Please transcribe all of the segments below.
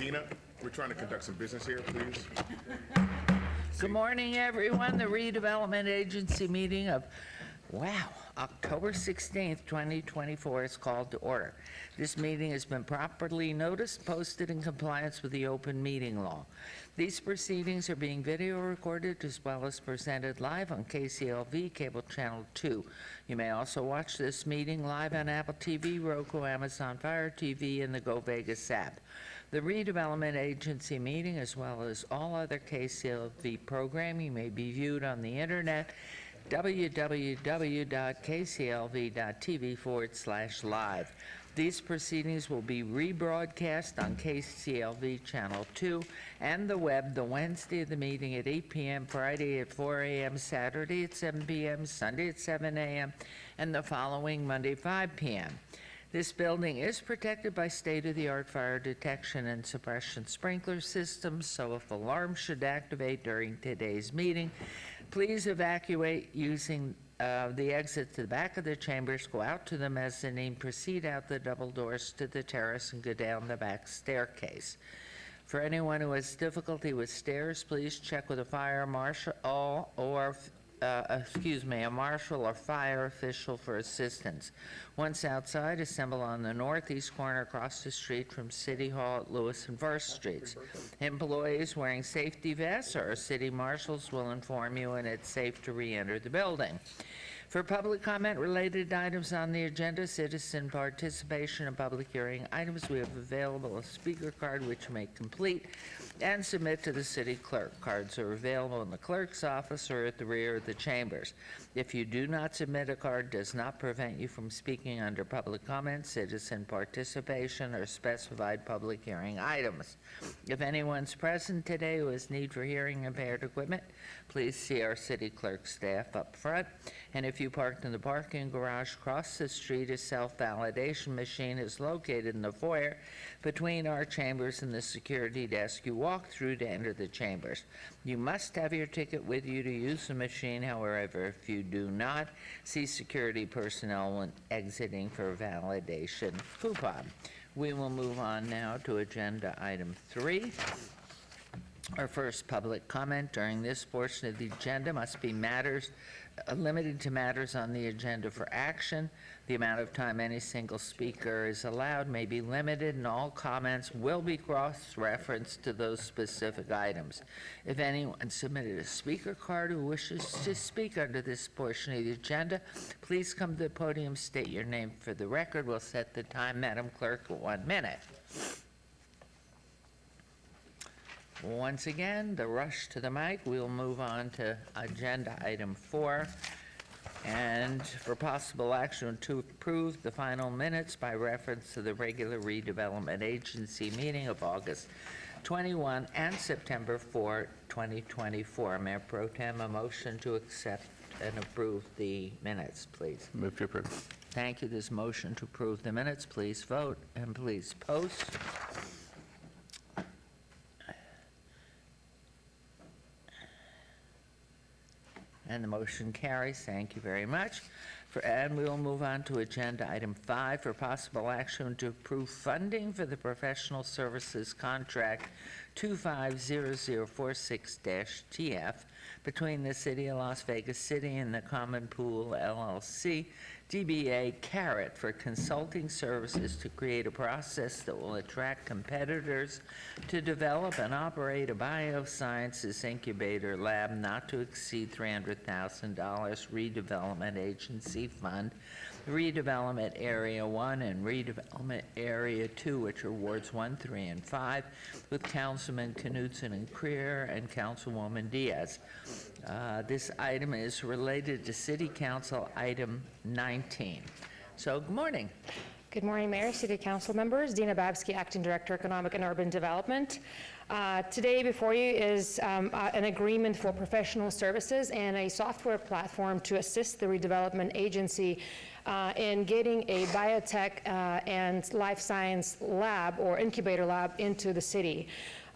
Dina, we're trying to conduct some business here, please. Good morning, everyone. The Redevelopment Agency meeting of, October 16th, 2024 is called to order. This meeting has been properly noticed, posted in compliance with the open meeting law. These proceedings are being video recorded as well as presented live on KCLV Cable Channel 2. You may also watch this meeting live on Apple TV, Roku, Amazon Fire TV, and the Go Vegas app. The Redevelopment Agency meeting, as well as all other KCLV programming, may be viewed on the internet, www.kclv.tv/live. These proceedings will be rebroadcast on KCLV Channel 2 and the web the Wednesday of the meeting at 8 p.m., Friday at 4 a.m., Saturday at 7 p.m., Sunday at 7 a.m., and the following Monday 5 p.m. This building is protected by state-of-the-art fire detection and suppression sprinkler systems, so if alarms should activate during today's meeting, please evacuate using the exit to the back of the chambers, go out to the mezzanine, proceed out the double doors to the terrace, and go down the back staircase. For anyone who has difficulty with stairs, please check with a fire marshal or a marshal or fire official for assistance. Once outside, assemble on the northeast corner across the street from City Hall at Lewis and First Streets. Employees wearing safety vests or city marshals will inform you when it's safe to re-enter the building. For public comment related items on the agenda, citizen participation and public hearing items, we have available a speaker card which you may complete and submit to the city clerk. Cards are available in the clerk's office or at the rear of the chambers. If you do not submit a card, it does not prevent you from speaking under public comment, citizen participation, or specified public hearing items. If anyone's present today who has need for hearing impaired equipment, please see our city clerk staff up front. And if you parked in the parking garage across the street, a self-validation machine is located in the foyer between our chambers and the security desk. You walk through to enter the chambers. You must have your ticket with you to use the machine. However, if you do not, see security personnel when exiting for a validation coupon. We will move on now to agenda item 3. Our first public comment during this portion of the agenda must be limited to matters on the agenda for action. The amount of time any single speaker is allowed may be limited, and all comments will be cross-referenced to those specific items. If anyone submitted a speaker card who wishes to speak under this portion of the agenda, please come to the podium, state your name for the record. We'll set the time, Madam Clerk, at 1 minute. Once again, the rush to the mic. We'll move on to agenda item 4. And for possible action to approve the final minutes by reference to the regular Redevelopment Agency meeting of August 21 and September 4, 2024. Mayor Pro Tem, a motion to accept and approve the minutes, please. Move to approve. Thank you. This motion to approve the minutes. Please vote and please post. And the motion carries. Thank you very much. And we will move on to agenda item 5 for possible action to approve funding for the professional services contract 250046-TF between the City of Las Vegas City and the Common Pool LLC, DBA Carrot, for consulting services to create a process that will attract competitors to develop and operate a biosciences incubator lab not to exceed $300,000 redevelopment agency fund, Redevelopment Area 1 and Redevelopment Area 2, which are wards 1, 3, and 5, with Councilman Knudsen and Creer and Councilwoman Diaz. This item is related to City Council item 19. So, good morning. Good morning, Mayor, City Council members. Dina Babsky, Acting Director, Economic and Urban Development. Today before you is an agreement for professional services and a software platform to assist the Redevelopment Agency in getting a biotech and life science lab or incubator lab into the city.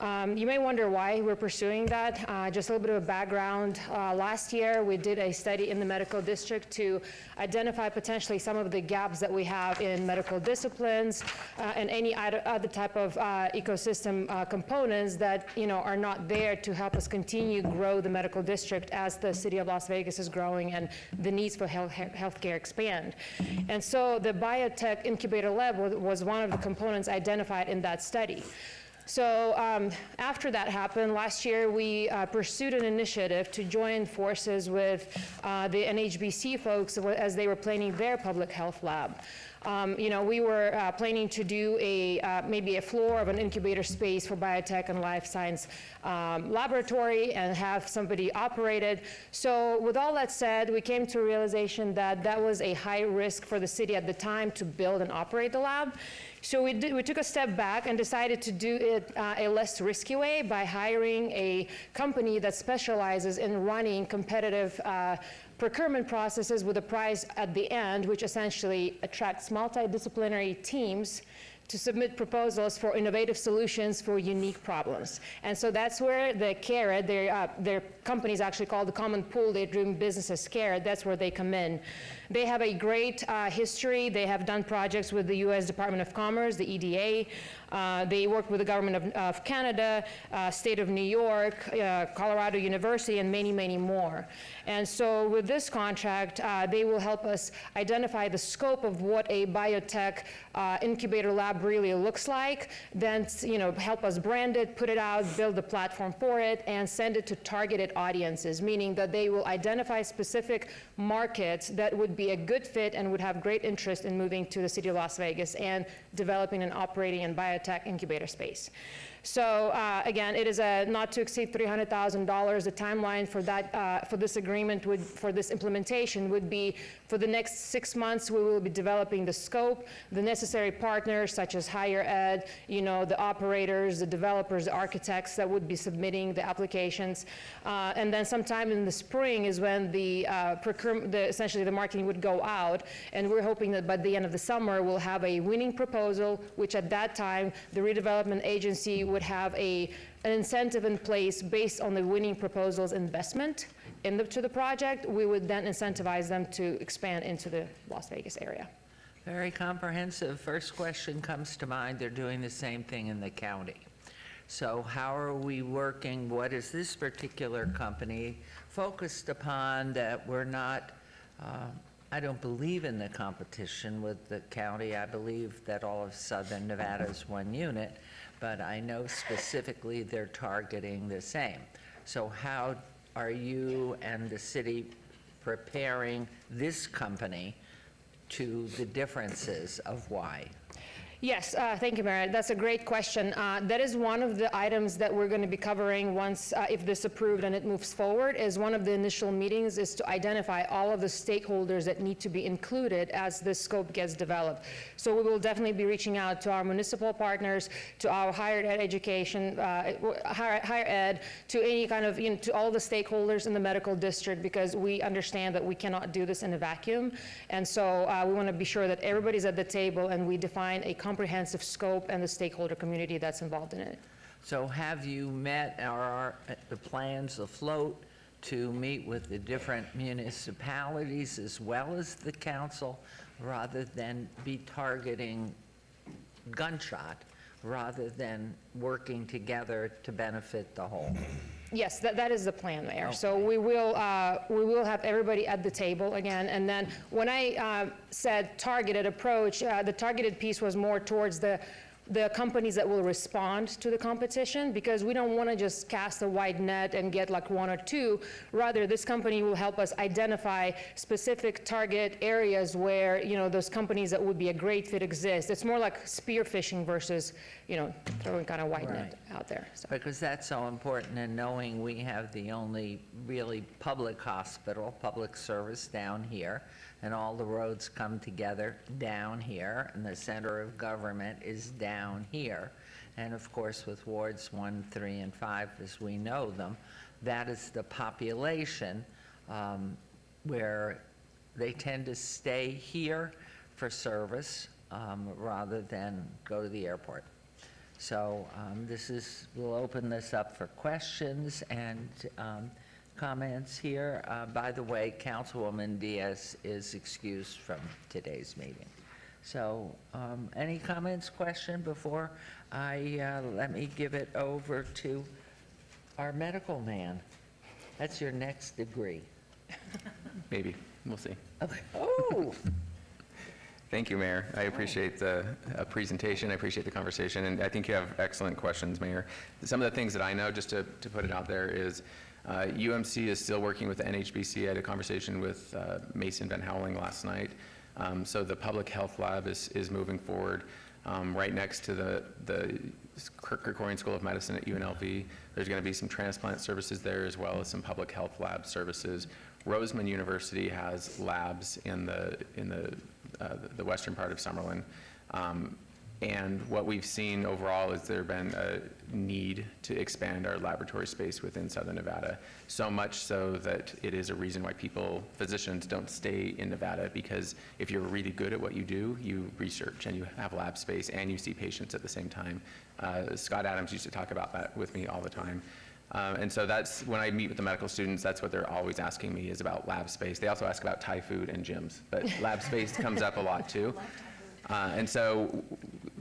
You may wonder why we're pursuing that. Just a little bit of a background. Last year, we did a study in the medical district to identify potentially some of the gaps that we have in medical disciplines and any other type of ecosystem components that are not there to help us continue grow the medical district as the city of Las Vegas is growing and the needs for healthcare expand. And so the biotech incubator lab was one of the components identified in that study. So after that happened, last year we pursued an initiative to join forces with the NHBC folks as they were planning their public health lab. We were planning to do maybe a floor of an incubator space for biotech and life science laboratory and have somebody operate it. So with all that said, we came to a realization that that was a high risk for the city at the time to build and operate the lab. So we took a step back and decided to do it a less risky way by hiring a company that specializes in running competitive procurement processes with a prize at the end, which essentially attracts multidisciplinary teams to submit proposals for innovative solutions for unique problems. And so that's where the CARET, their company is actually called the Common Pool, they're doing business as CARET, that's where they come in. They have a great history. They have done projects with the U.S. Department of Commerce, the EDA. They work with the government of Canada, state of New York, Colorado University, and many, many more. And so with this contract, they will help us identify the scope of what a biotech incubator lab really looks like, then help us brand it, put it out, build a platform for it, and send it to targeted audiences, meaning that they will identify specific markets that would be a good fit and would have great interest in moving to the city of Las Vegas and developing and operating in biotech incubator space. So again, it is a not to exceed $300,000. The timeline for that, for this agreement, for this implementation would be for the next 6 months. We will be developing the scope, the necessary partners such as higher ed, the operators, the developers, the architects that would be submitting the applications, and then sometime in the spring is when the procurement, essentially the marketing would go out, and we're hoping that by the end of the summer we'll have a winning proposal, which at that time the redevelopment agency would have an incentive in place based on the winning proposal's investment to the project. We would then incentivize them to expand into the Las Vegas area. Very comprehensive. First question comes to mind, they're doing the same thing in the county. So how are we working? What is this particular company focused upon that we're not, I don't believe in the competition with the county. I believe that all of Southern Nevada is one unit, but I know specifically they're targeting the same. So how are you and the city preparing this company to the differences of why? Yes, thank you, Mayor. That's a great question. That is one of the items that we're going to be covering once, if this is approved and it moves forward, is one of the initial meetings is to identify all of the stakeholders that need to be included as this scope gets developed. So we will definitely be reaching out to our municipal partners, to our higher ed education, higher ed, to any kind of, to all the stakeholders in the medical district, because we understand that we cannot do this in a vacuum. And so we want to be sure that everybody's at the table and we define a comprehensive scope and the stakeholder community that's involved in it. So have you met, or are the plans afloat to meet with the different municipalities as well as the council, rather than be targeting gunshot, rather than working together to benefit the whole? Yes, that is the plan, Mayor. Okay. So we will have everybody at the table again. And then when I said targeted approach, the targeted piece was more towards the companies that will respond to the competition, because we don't want to just cast a wide net and get like one or two. Rather, this company will help us identify specific target areas where, those companies that would be a great fit exist. It's more like spear fishing versus, throwing kind of wide net out there. So. Because that's so important, and knowing we have the only really public hospital, public service down here, and all the roads come together down here, and the center of government is down here. And of course, with wards 1, 3, and 5, as we know them, that is the population where they tend to stay here for service rather than go to the airport. So we'll open this up for questions and comments here. By the way, Councilwoman Diaz is excused from today's meeting. So any comments, question before let me give it over to our medical man. That's your next degree. Maybe. We'll see. Okay. Oh, Thank you, Mayor. I appreciate the presentation. I appreciate the conversation, and I think you have excellent questions, Mayor. Some of the things that I know, just to put it out there, is UMC is still working with the NHBC. I had a conversation with Mason Van Howling last night. So the public health lab is moving forward right next to the Krikorian School of Medicine at UNLV. There's going to be some transplant services there, as well as some public health lab services. Roseman University has labs in the western part of Summerlin. And what we've seen overall is there been a need to expand our laboratory space within Southern Nevada, so much so that it is a reason why physicians don't stay in Nevada, because if you're really good at what you do, you research and you have lab space and you see patients at the same time. Scott Adams used to talk about that with me all the time. And so that's, when I meet with the medical students, that's what they're always asking me, is about lab space. They also ask about Thai food and gyms, but lab space comes up a lot too. And so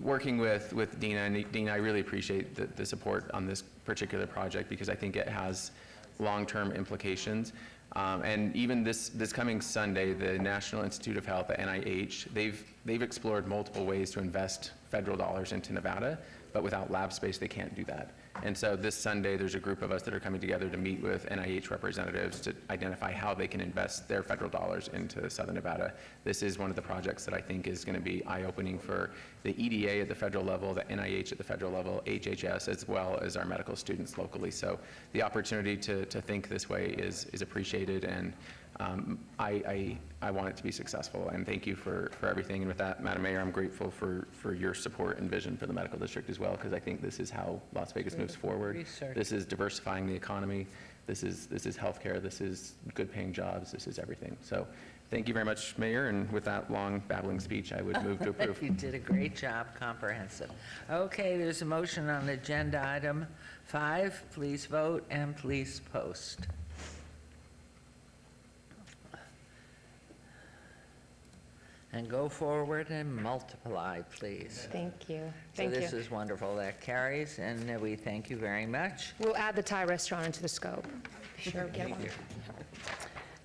working with Dina, and Dina, I really appreciate the support on this particular project, because I think it has long-term implications. And even this coming Sunday, the National Institute of Health, the NIH, they've explored multiple ways to invest federal dollars into Nevada, but without lab space, they can't do that. And so this Sunday, there's a group of us that are coming together to meet with NIH representatives to identify how they can invest their federal dollars into Southern Nevada. This is one of the projects that I think is going to be eye-opening for the EDA at the federal level, the NIH at the federal level, HHS, as well as our medical students locally. So the opportunity to think this way is appreciated, and I want it to be successful, and thank you for everything. And with that, Madam Mayor, I'm grateful for your support and vision for the medical district as well, because I think this is how Las Vegas moves forward. Research. This is diversifying the economy. This is healthcare. This is good paying jobs. This is everything. So thank you very much, Mayor. And with that long babbling speech, I would move to approve. you did a great job, comprehensive. Okay, there's a motion on agenda item 5. Please vote and please post. And go forward and multiply, please. Thank you. So Thank this you. is wonderful. That carries, and we thank you very much. We'll add the Thai restaurant into the scope. Be sure we get one.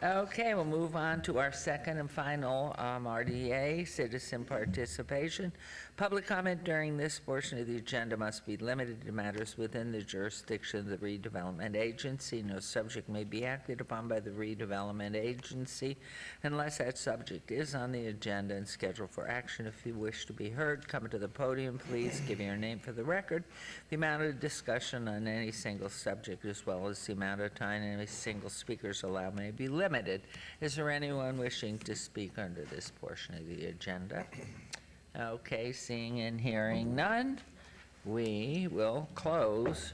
Okay, we'll move on to our second and final RDA, citizen participation. Public comment during this portion of the agenda must be limited to matters within the jurisdiction of the redevelopment agency. No subject may be acted upon by the redevelopment agency unless that subject is on the agenda and scheduled for action. If you wish to be heard, come to the podium, please. Give your name for the record. The amount of discussion on any single subject, as well as the amount of time any single speakers allowed, may be limited. Is there anyone wishing to speak under this portion of the agenda? Okay, seeing and hearing none, we will close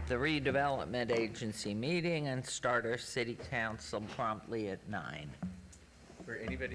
the redevelopment agency meeting and start our city council promptly at 9. For anybody